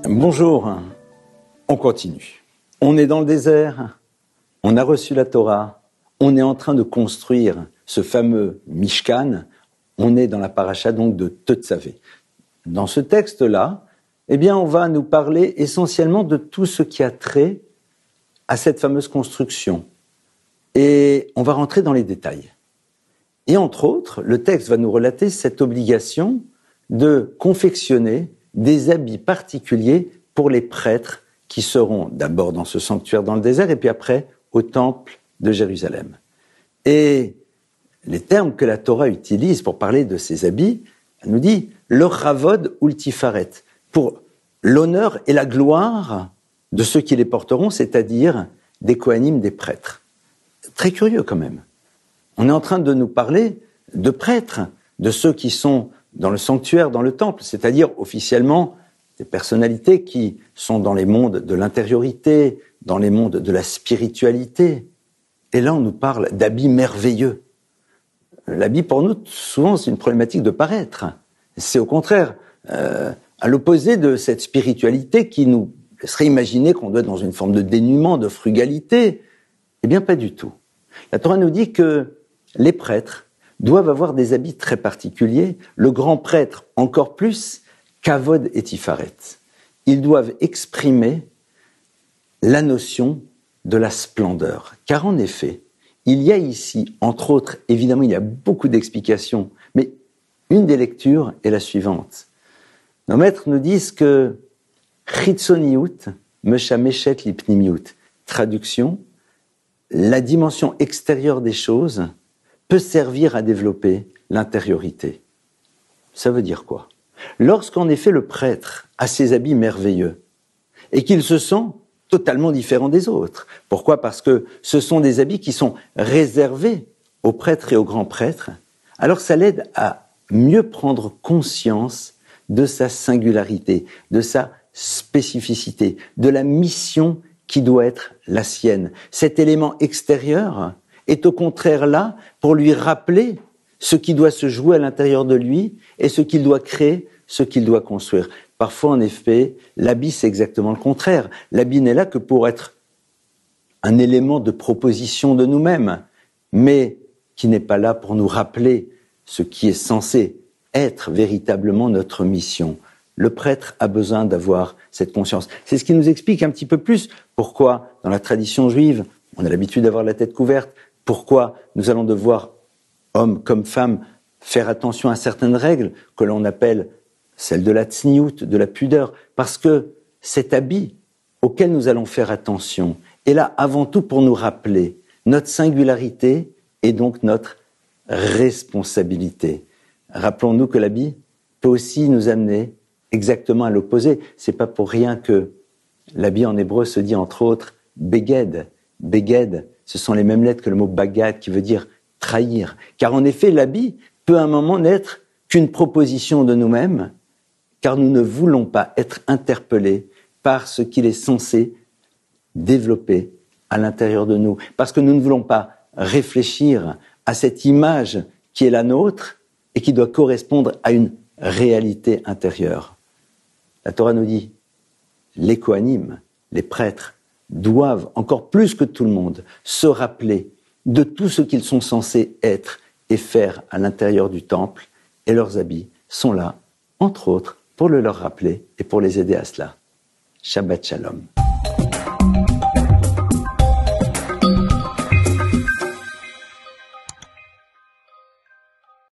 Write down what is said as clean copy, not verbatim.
Bonjour, on continue. On est dans le désert, on a reçu la Torah, on est en train de construire ce fameux Mishkan, on est dans la paracha donc de Tetzavé. Dans ce texte-là, on va nous parler essentiellement de tout ce qui a trait à cette fameuse construction. Et on va rentrer dans les détails. Et entre autres, le texte va nous relater cette obligation de confectionner des habits particuliers pour les prêtres qui seront d'abord dans ce sanctuaire dans le désert et puis après au temple de Jérusalem. Et les termes que la Torah utilise pour parler de ces habits, elle nous dit le ravod ou le tifaret, pour l'honneur et la gloire de ceux qui les porteront, c'est-à-dire des kohanim, des prêtres. Très curieux quand même. On est en train de nous parler de prêtres, de ceux qui sont dans le sanctuaire, dans le temple, c'est-à-dire officiellement des personnalités qui sont dans les mondes de l'intériorité, dans les mondes de la spiritualité. Et là, on nous parle d'habits merveilleux. L'habit, pour nous, souvent, c'est une problématique de paraître. C'est au contraire, à l'opposé de cette spiritualité qui nous laisserait imaginer qu'on doit être dans une forme de dénuement, de frugalité. Eh bien, pas du tout. La Torah nous dit que les prêtres doivent avoir des habits très particuliers, le grand prêtre encore plus, kavod et tifaret. Ils doivent exprimer la notion de la splendeur. Car en effet, il y a ici, entre autres, évidemment, il y a beaucoup d'explications, mais une des lectures est la suivante. Nos maîtres nous disent que chitzoniut meshameshet lipnimiut. Traduction, la dimension extérieure des choses peut servir à développer l'intériorité. Ça veut dire quoi? Lorsqu'en effet le prêtre a ses habits merveilleux et qu'il se sent totalement différent des autres. Pourquoi? Parce que ce sont des habits qui sont réservés aux prêtres et aux grands prêtres. Alors ça l'aide à mieux prendre conscience de sa singularité, de sa spécificité, de la mission qui doit être la sienne. Cet élément extérieur est au contraire là pour lui rappeler ce qui doit se jouer à l'intérieur de lui et ce qu'il doit créer, ce qu'il doit construire. Parfois, en effet, l'habit, c'est exactement le contraire. L'habit n'est là que pour être un élément de proposition de nous-mêmes, mais qui n'est pas là pour nous rappeler ce qui est censé être véritablement notre mission. Le prêtre a besoin d'avoir cette conscience. C'est ce qui nous explique un petit peu plus pourquoi, dans la tradition juive, on a l'habitude d'avoir la tête couverte, pourquoi nous allons devoir, hommes comme femmes, faire attention à certaines règles que l'on appelle celles de la tsniout, de la pudeur, parce que cet habit auquel nous allons faire attention est là avant tout pour nous rappeler notre singularité et donc notre responsabilité. Rappelons-nous que l'habit peut aussi nous amener exactement à l'opposé. C'est pas pour rien que l'habit en hébreu se dit entre autres beged. Beged, ce sont les mêmes lettres que le mot bagad qui veut dire trahir. Car en effet, l'habit peut à un moment n'être qu'une proposition de nous-mêmes, car nous ne voulons pas être interpellés par ce qu'il est censé développer à l'intérieur de nous. Parce que nous ne voulons pas réfléchir à cette image qui est la nôtre et qui doit correspondre à une réalité intérieure. La Torah nous dit, les kohanim, les prêtres, doivent, encore plus que tout le monde, se rappeler de tout ce qu'ils sont censés être et faire à l'intérieur du temple, et leurs habits sont là, entre autres, pour le leur rappeler et pour les aider à cela. Shabbat Shalom.